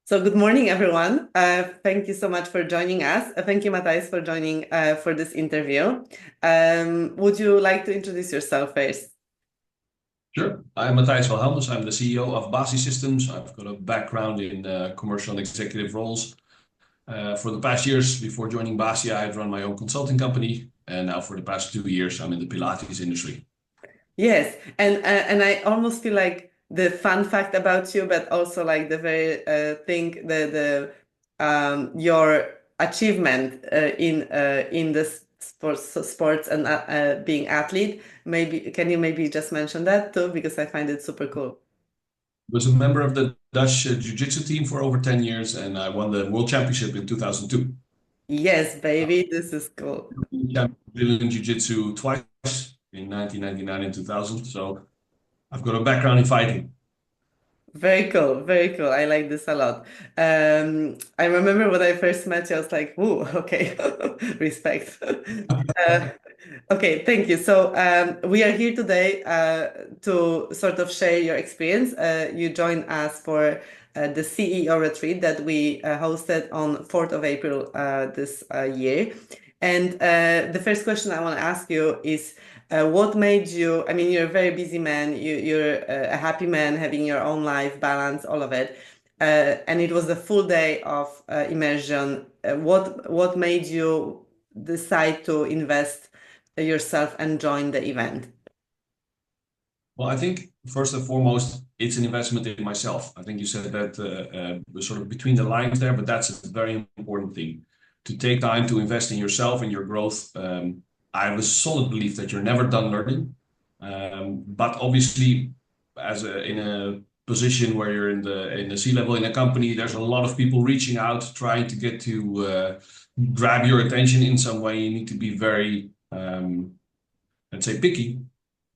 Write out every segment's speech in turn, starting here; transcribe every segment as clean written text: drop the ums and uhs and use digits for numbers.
So good morning, everyone. Thank you so much for joining us. Thank you, Matthijs, for joining for this interview. Would you like to introduce yourself first? Sure. I'm Matthijs Wilhelmus. I'm the CEO of BASI Systems. I've got a background in commercial and executive roles. For the past years, before joining BASI, I've run my own consulting company. And now for the past 2 years, I'm in the Pilates industry. Yes, and I almost feel like the fun fact about you, but also like the very thing the your achievement in the sports and being athlete. Maybe can you maybe just mention that too because I find it super cool. Was a member of the Dutch Jiu-Jitsu team for over 10 years, and I won the World Championship in 2002. Yes, baby, this is cool. Brazilian Jiu-Jitsu twice in 1999 and 2000. So I've got a background in fighting. Very cool, very cool. I like this a lot. I remember when I first met you, I was like, "Whoa, okay, respect." Okay, thank you. So we are here today to sort of share your experience. You joined us for the CEO retreat that we hosted on 4th of April this year. And the first question I want to ask you is, what made you, I mean, you're a very busy man, you're a happy man having your own life balance, all of it. And it was a full day of immersion. What made you decide to invest yourself and join the event? Well, I think first and foremost, it's an investment in myself. I think you said that sort of between the lines there, but that's a very important thing to take time to invest in yourself and your growth. I have a solid belief that you're never done learning. But obviously, in a position where you're in the C level in a company, there's a lot of people reaching out, trying to get to grab your attention in some way. You need to be very, let's say, picky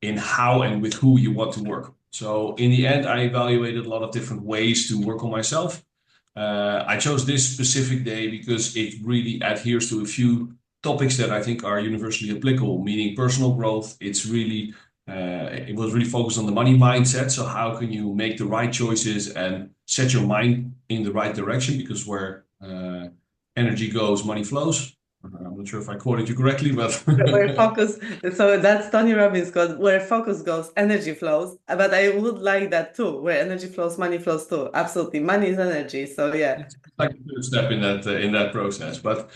in how and with who you want to work. So in the end, I evaluated a lot of different ways to work on myself. I chose this specific day because it really adheres to a few topics that I think are universally applicable, meaning personal growth. It was really focused on the money mindset. So how can you make the right choices and set your mind in the right direction? Because where energy goes, money flows. I'm not sure if I quoted you correctly, but Where focus, so that's Tony Robbins quote, where focus goes, energy flows. But I would like that too, where energy flows, money flows too. Absolutely. Money is energy. So yeah. it's like a third step in that process. But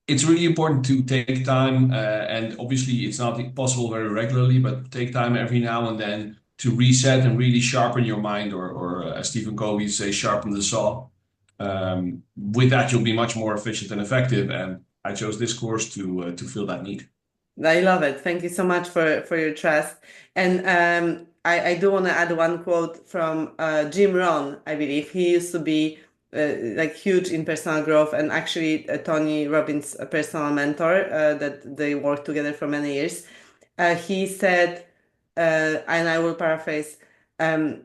it's really important to take time, and obviously it's not possible very regularly, but take time every now and then to reset and really sharpen your mind, or as Stephen Covey say, sharpen the saw. With that, you'll be much more efficient and effective. And I chose this course to fill that need. I love it. Thank you so much for your trust. And I do want to add one quote from Jim Rohn, I believe. He used to be like huge in personal growth and actually Tony Robbins' personal mentor that they worked together for many years. He said, and I will paraphrase, um,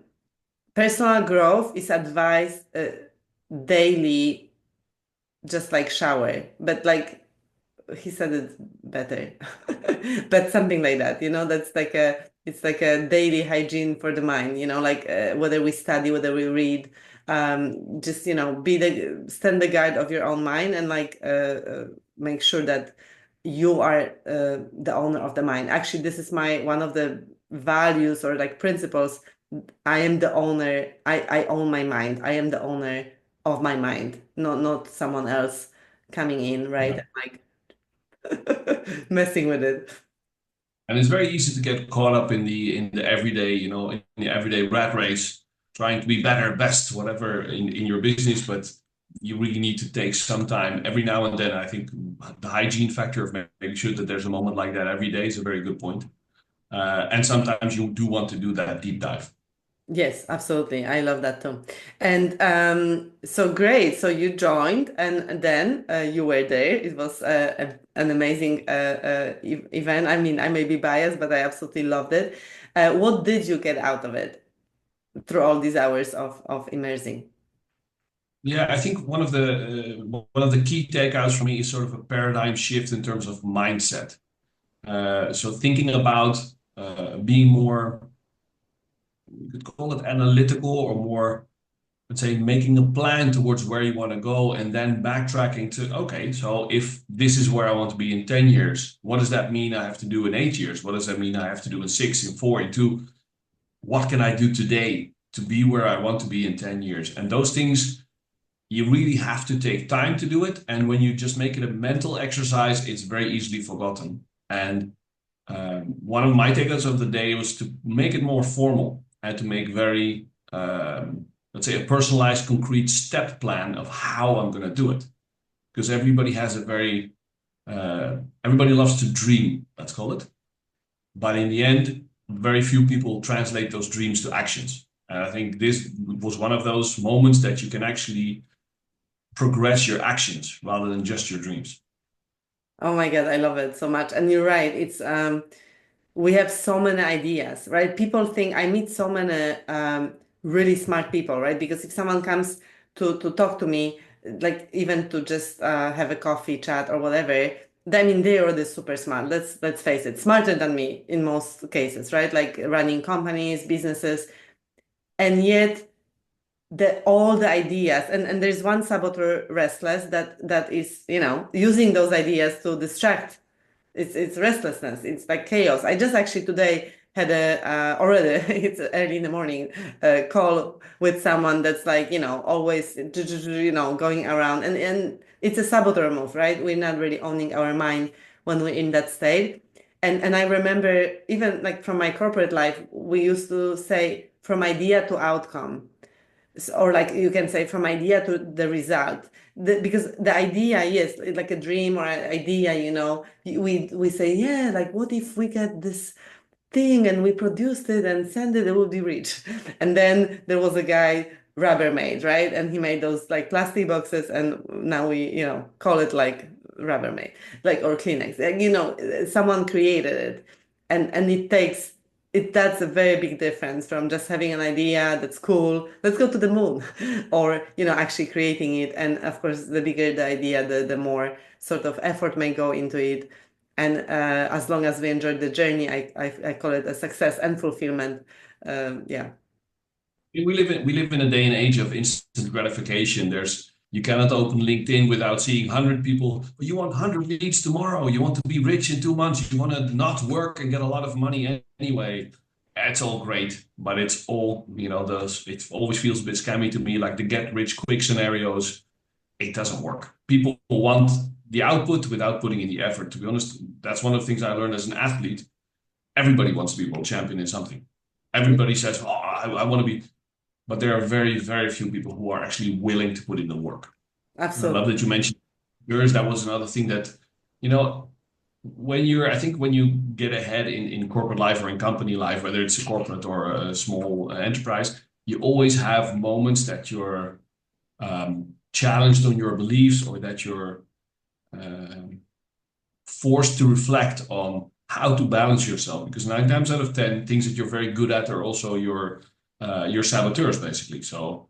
personal growth is advised daily, just like shower, but like he said it better but something like that, that's like it's like a daily hygiene for the mind, like whether we study, whether we read, just be the stand the guard of your own mind and like make sure that you are the owner of the mind. Actually, this is my one of the values or like principles. I am the owner. I own my mind. I am the owner of my mind, not someone else coming in, right? Yeah. And like messing with it. And it's very easy to get caught up in the everyday, in the everyday rat race, trying to be better, best, whatever in your business. But you really need to take some time every now and then. I think the hygiene factor of making sure that there's a moment like that every day is a very good point. And sometimes you do want to do that deep dive. Yes, absolutely. I love that too. And so great. So you joined and then you were there. It was an amazing event. I mean, I may be biased, but I absolutely loved it. What did you get out of it through all these hours of immersing? Yeah, I think one of the key takeouts for me is sort of a paradigm shift in terms of mindset. So thinking about being more, you could call it analytical or more. let's say, making a plan towards where you want to go and then backtracking to, okay, so if this is where I want to be in 10 years, what does that mean I have to do in 8 years? What does that mean I have to do in 6, in 4, in 2? What can I do today to be where I want to be in 10 years? And those things, you really have to take time to do it. And when you just make it a mental exercise, it's very easily forgotten. And one of my takeaways of the day was to make it more formal and to make very, let's say, a personalized, concrete step plan of how I'm going to do it. Because everybody has a very, everybody loves to dream, let's call it. But in the end, very few people translate those dreams to actions. And I think this was one of those moments that you can actually progress your actions rather than just your dreams. Oh my God, I love it so much. And you're right. It's we have so many ideas, right? People think I meet so many really smart people, right? Because if someone comes to talk to me, like even to just have a coffee chat or whatever, I mean they're already super smart. Let's face it, smarter than me in most cases, right? Like running companies, businesses, and yet all the ideas and there's one saboteur restless that is using those ideas to distract. It's restlessness. It's like chaos. I just actually today had a already it's early in the morning call with someone that's like always going around and it's a saboteur move, right? We're not really owning our mind when we're in that state. And I remember even like from my corporate life, we used to say from idea to outcome, or like you can say from idea to the result. Because the idea, yes, like a dream or an idea, we say, yeah, like what if we get this thing and we produced it and send it, it will be rich. And then there was a guy, Rubbermaid, right? And he made those like plastic boxes, and now we, call it like Rubbermaid, like or Kleenex. Like, someone created it, and it takes it. That's a very big difference from just having an idea that's cool. Let's go to the moon, or actually creating it. And of course, the bigger the idea, the more sort of effort may go into it. And as long as we enjoy the journey, I call it a success and fulfillment. Yeah. We live in a day and age of instant gratification. You cannot open LinkedIn without seeing 100 people. But you want 100 leads tomorrow. You want to be rich in 2 months. You want to not work and get a lot of money anyway. It's all great, but it's all, those, it always feels a bit scammy to me, like the get rich quick scenarios. It doesn't work. People want the output without putting in the effort. To be honest, that's one of the things I learned as an athlete. Everybody wants to be world champion in something. Everybody says, "Oh, I want to be," but there are very, very few people who are actually willing to put in the work. And I love Absolutely. that you mentioned yours. That was another thing that, you know, I think when you get ahead in corporate life or in company life, whether it's a corporate or a small enterprise, you always have moments that you're challenged on your beliefs or that you're um, forced to reflect on how to balance yourself. Because 9 times out of 10, things that you're very good at are also your saboteurs, basically. So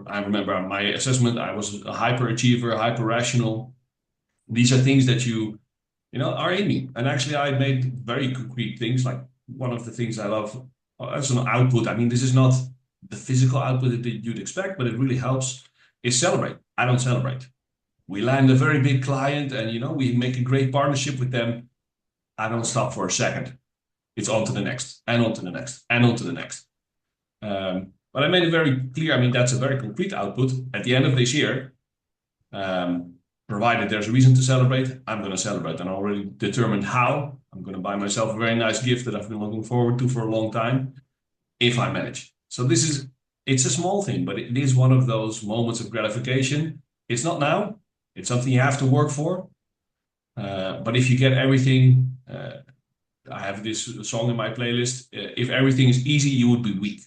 I remember my assessment, I was a hyper achiever, hyper rational. These are things that are in me. And actually, I made very concrete things. Like one of the things I love as an output. I mean, this is not the physical output that you'd expect, but it really helps. Is celebrate. I don't celebrate. We land a very big client, and we make a great partnership with them. I don't stop for a second. It's on to the next, and on to the next, and on to the next. But I made it very clear. I mean, that's a very concrete output. At the end of this year, provided there's a reason to celebrate, I'm going to celebrate. And I already determined how. I'm going to buy myself a very nice gift that I've been looking forward to for a long time, if I manage. So it's a small thing, but it is one of those moments of gratification. It's not now. It's something you have to work for. But if you get everything, I have this song in my playlist. If everything is easy, you would be weak.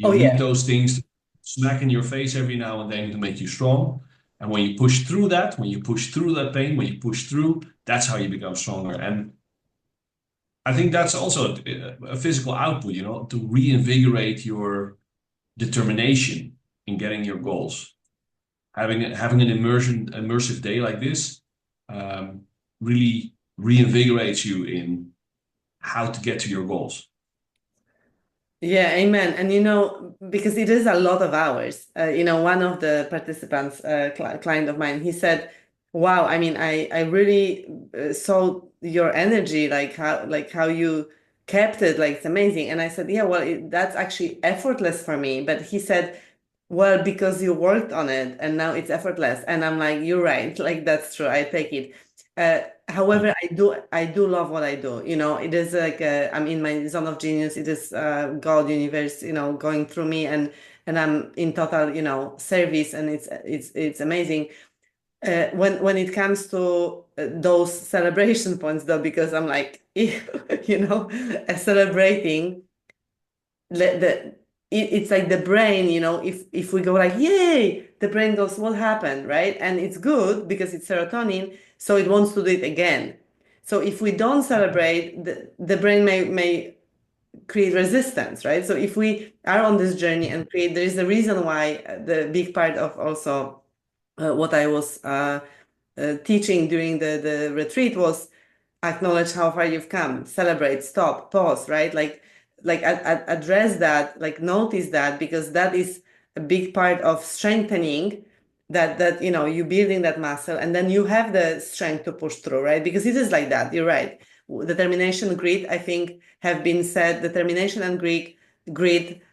Oh You need yeah. those things to smack in your face every now and then to make you strong. And when you push through that, when you push through that pain, when you push through, that's how you become stronger. And I think that's also a physical output, to reinvigorate your determination in getting your goals. Having an immersive day like this um, really reinvigorates you in how to get to your goals. Yeah, amen. And because it is a lot of hours. One of the participants, client of mine, he said, "Wow, I mean, I really saw your energy, like how you kept it, like it's amazing." And I said, "Yeah, well, that's actually effortless for me." But he said, "Well, because you worked on it, and now it's effortless." And I'm like, "You're right. Like that's true. I take it." However, I do love what I do. It is like I'm in my zone of genius. It is God universe, going through me, and I'm in total, service, and it's amazing. When it comes to those celebration points, though, because I'm like, celebrating it's like the brain, if we go like, yay, the brain goes, what happened, right? And it's good because it's serotonin, so it wants to do it again. So if we don't celebrate, the brain may create resistance, right? So if we are on this journey and create, there is a reason why the big part of also what I was teaching during the retreat was acknowledge how far you've come, celebrate, stop, pause, right? Address that, like notice that, because that is a big part of strengthening that you building that muscle, and then you have the strength to push through, right? Because it is like that. You're right. Determination, grit, I think have been said. Determination and grit,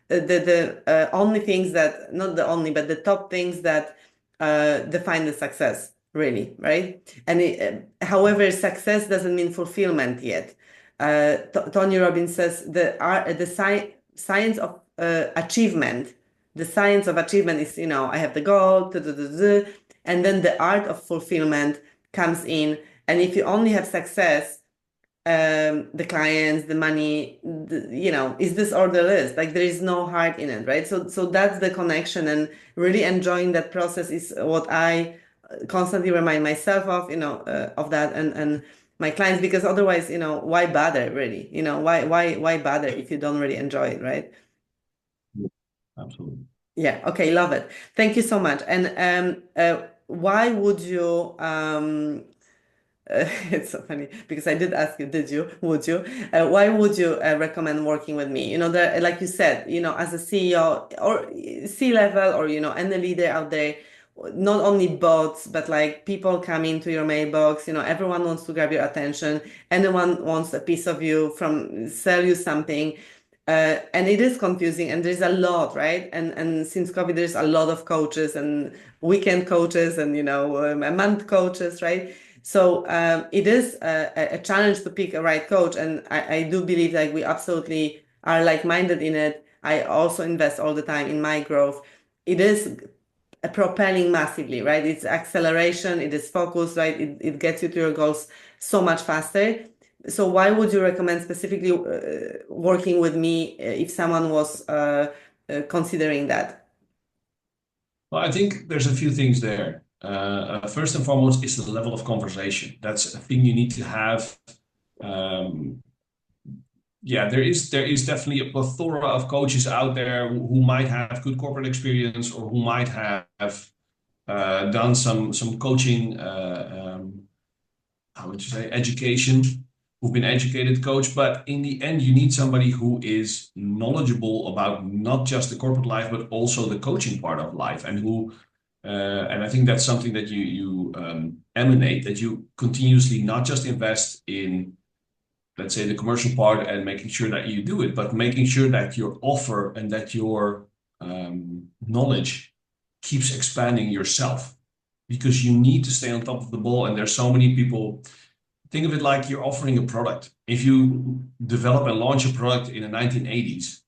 the only things that, not the only, but the top things that define the success, really, right? And however, success doesn't mean fulfillment yet. Tony Robbins says science of achievement. The science of achievement is, I have the goal, and then the art of fulfillment comes in. And if you only have success, the clients, the money, is this order list? Like there is no heart in it, right? So that's the connection, and really enjoying that process is what I constantly remind myself of, of that, and my clients, because otherwise, why bother really? Why bother if you don't really enjoy it, right? Absolutely. Yeah. Okay. Love it. Thank you so much. And why would you it's so funny because I did ask you, would you, why would you recommend working with me? Like you said, as a CEO or C-level, or, any leader out there, not only bots, but like people come into your mailbox, everyone wants to grab your attention. Anyone wants a piece of you, sell you something. And it is confusing, and there's a lot, right? And since COVID, there's a lot of coaches and weekend coaches and, a month coaches, right? So it is a challenge to pick a right coach, and I do believe like we absolutely are like-minded in it. I also invest all the time in my growth. It is propelling massively, right? It's acceleration, it is focus, right? It gets you to your goals so much faster. So why would you recommend specifically working with me if someone was considering that? Well, I think there's a few things there. First and foremost is the level of conversation. That's a thing you need to have. Um, yeah, there is definitely a plethora of coaches out there who might have good corporate experience or who might have done some coaching. How would you say, education, who've been educated coach. But in the end, you need somebody who is knowledgeable about not just the corporate life, but also the coaching part of life, and and I think that's something that you emanate, that you continuously not just invest in, let's say, the commercial part and making sure that you do it, but making sure that your offer and that your knowledge keeps expanding yourself, because you need to stay on top of the ball. And there's so many people. Think of it like you're offering a product. If you develop and launch a product in the 1980s,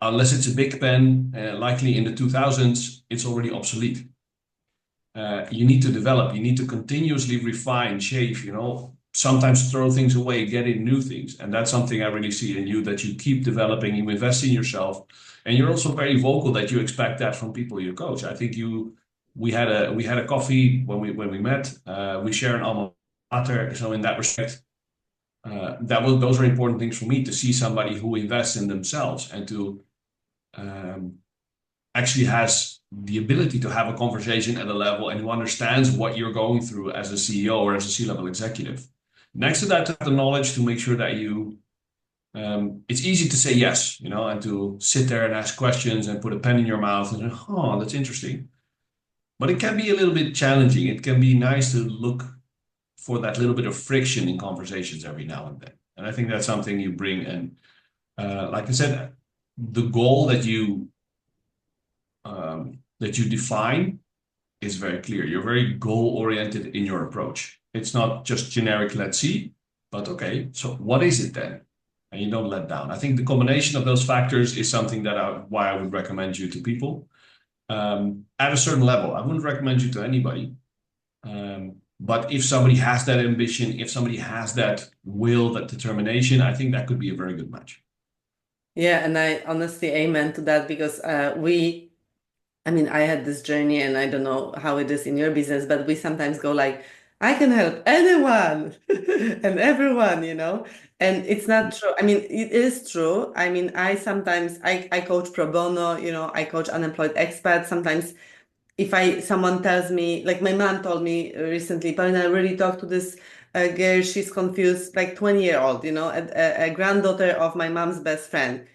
unless it's a big pen, likely in the 2000s, it's already obsolete. You need to develop, you need to continuously refine, shape, sometimes throw things away, get in new things. And that's something I really see in you, that you keep developing, you invest in yourself. And you're also very vocal that you expect that from people you coach. I think we had a coffee when we met. We share an alma mater. So in that respect, those are important things for me, to see somebody who invests in themselves and to um, actually has the ability to have a conversation at a level and who understands what you're going through as a CEO or as a C-level executive. Next to that, the knowledge to make sure that you it's easy to say yes, and to sit there and ask questions and put a pen in your mouth and say, oh, that's interesting. But it can be a little bit challenging. It can be nice to look for that little bit of friction in conversations every now and then. And I think that's something you bring. And like I said, the goal that you define is very clear. You're very goal oriented in your approach. It's not just generic, let's see, but okay, so what is it then? And you don't let down. I think the combination of those factors is something why I would recommend you to people at a certain level. I wouldn't recommend you to anybody. But if somebody has that ambition, if somebody has that will, that determination, I think that could be a very good match. Yeah, and I honestly amen to that because I mean, I had this journey and I don't know how it is in your business, but we sometimes go like, I can help anyone and everyone, And it's not true. I mean, it is true. I mean, I coach pro bono, I coach unemployed expats. Sometimes if someone tells me, like my mom told me recently, Paulina, I really talked to this girl, she's confused, like 20-year-old, a granddaughter of my mom's best friend.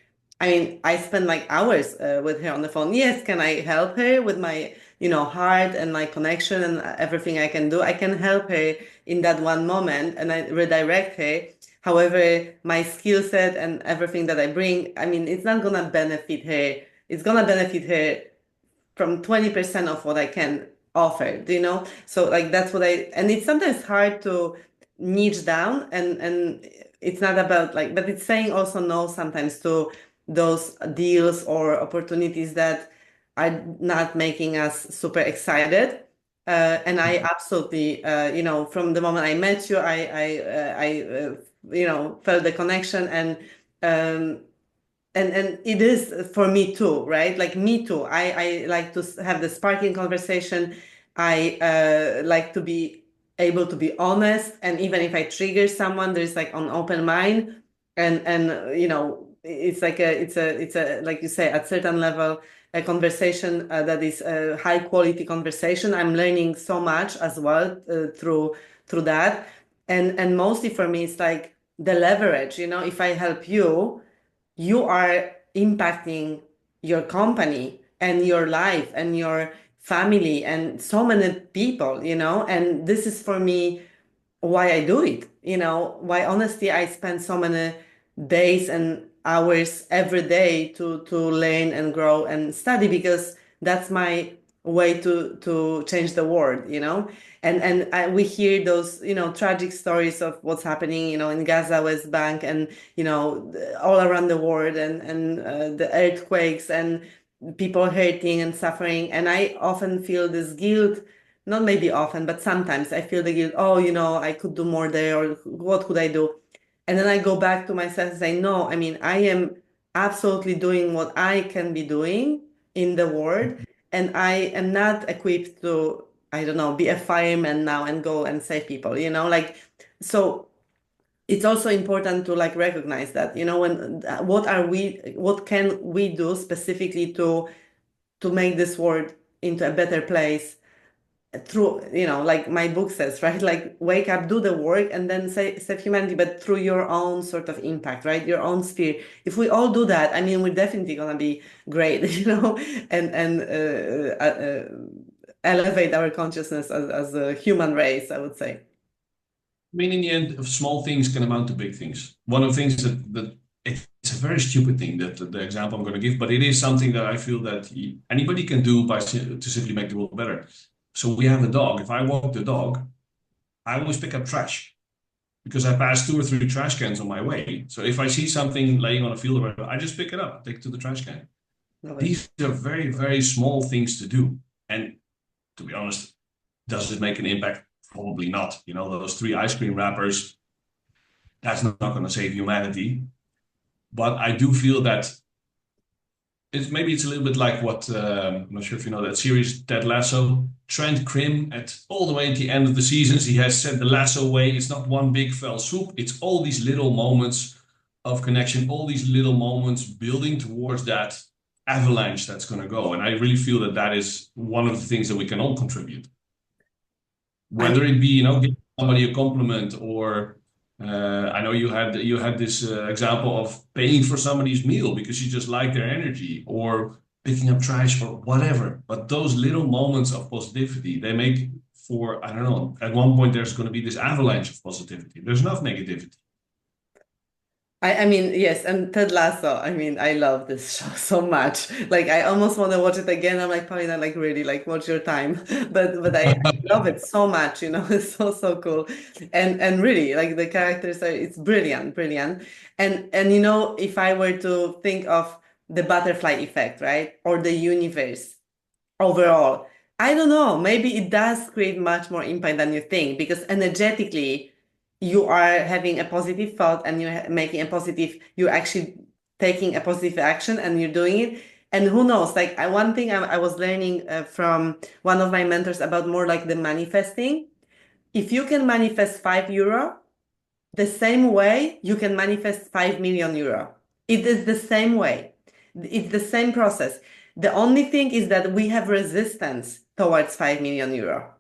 I mean, I spend like hours with her on the phone. Yes, can I help her with my, heart and my connection and everything I can do? I can help her in that one moment and I redirect her. However, my skill set and everything that I bring, I mean, it's not gonna benefit her. It's gonna benefit her from 20% of what I can offer, do you know? So like that's what and it's sometimes hard to niche down and it's not about like, but it's saying also no sometimes to those deals or opportunities that are not making us super excited. And I absolutely, from the moment I met you, felt the connection um, and it is for me too, right? Like me too. I like to have the sparking conversation. I like to be able to be honest, and even if I trigger someone, there's like an open mind, and it's like it's a like you say at certain level a conversation that is a high quality conversation. I'm learning so much as well through that, and mostly for me it's like the leverage. If I help you you are impacting your company and your life and your family and so many people, and this is for me why I do it, why honestly I spend so many days and hours every day to learn and grow and study because that's my way to change the world, we hear those tragic stories of what's happening in Gaza, West Bank, and all around the world, and the earthquakes and people hurting and suffering, and I often feel this guilt, not maybe often, but sometimes I feel the guilt. Oh, I could do more there, or what could I do? And then I go back to myself and say, no, I mean, I am absolutely doing what I can be doing in the world. And I am not equipped to, I don't know, be a fireman now and go and save people, like, so it's also important to like recognize that, when what can we do specifically to make this world into a better place through, like my book says, right? Like wake up, do the work, and then save humanity, but through your own sort of impact, right? Your own sphere. If we all do that, I mean, we're definitely gonna be great, and elevate our consciousness as a human race, I would say. I mean, in the end, small things can amount to big things. One of the things that it's a very stupid thing that the example I'm going to give, but it is something that I feel that anybody can do to simply make the world better. So we have a dog. If I walk the dog, I always pick up trash because I pass 2 or 3 trash cans on my way. So if I see something laying on a field, or whatever, I just pick it up, take it to the trash can. Love it. These are very, very small things to do. And to be honest, does it make an impact? Probably not. Those 3 ice cream wrappers, that's not going to save humanity. But I do feel that it's a little bit like what I'm not sure if you know that series Ted Lasso. Trent Krim at all the way at the end of the seasons, he has said the lasso way. It's not one big fell swoop. It's all these little moments of connection, all these little moments building towards that avalanche that's going to go. And I really feel that that is one of the things that we can all contribute. I Whether it be, giving somebody a compliment or I know you had this example of paying for somebody's meal because you just like their energy, or picking up trash or whatever. But those little moments of positivity, they make for, I don't know, at one point there's going to be this avalanche of positivity. There's enough negativity. I mean, yes, and Ted Lasso. I mean, I love this show so much. Like, I almost want to watch it again. I'm like, Paulina, like, really, like, what's your time? But I love it so much. It's so cool, and really, like, the characters are. It's brilliant, brilliant. And if I were to think of the butterfly effect, right, or the universe overall, I don't know. Maybe it does create much more impact than you think because energetically, you are having a positive thought and you're making a positive, you're actually taking a positive action and you're doing it. And who knows, like one thing I was learning from one of my mentors about more like the manifesting. If you can manifest €5, the same way you can manifest 5 million euro. It is the same way. It's the same process. The only thing is that we have resistance towards 5 million euro.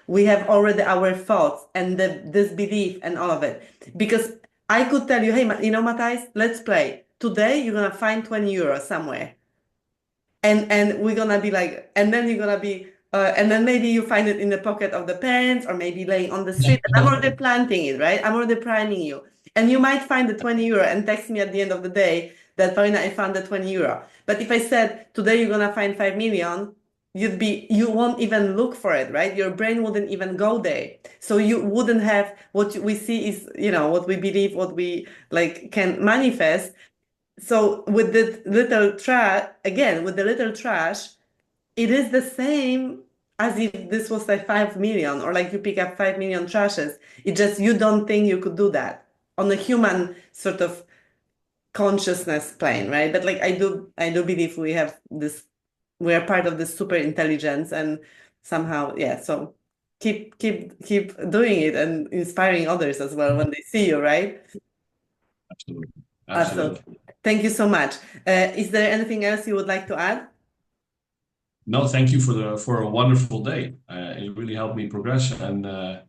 We have already our thoughts and this belief and all of it. Because I could tell you, hey, Matthijs, let's play. Today you're gonna find 20 euros somewhere and we're gonna be like, and then you're gonna be, and then maybe you find it in the pocket of the pants or maybe laying on the street. And I'm already planting it, right? I'm already priming you. And you might find the 20 euro and text me at the end of the day that, Paulina, I found the 20 euro. But if I said today you're gonna find 5 million, you won't even look for it, right? Your brain wouldn't even go there. So you wouldn't have what we see is, what we believe, what we like can manifest. So with the little trash, again, with the little trash, it is the same as if this was like 5 million or like you pick up 5 million trashes. It just, you don't think you could do that on a human sort of consciousness plane, right? But like I do believe we are part of this super intelligence and somehow, yeah. So keep doing it and inspiring others as well when they see you, right? Absolutely. Absolutely. Absolutely. Thank you so much. Is there anything else you would like to add? No, thank you for a wonderful day. It really helped me progress, and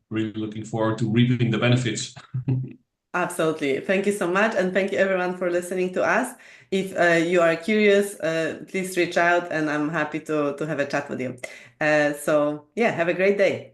really looking forward to reaping the benefits. Absolutely. Thank you so much. And thank you everyone for listening to us. If you are curious, please reach out and I'm happy to have a chat with you. So yeah, have a great day.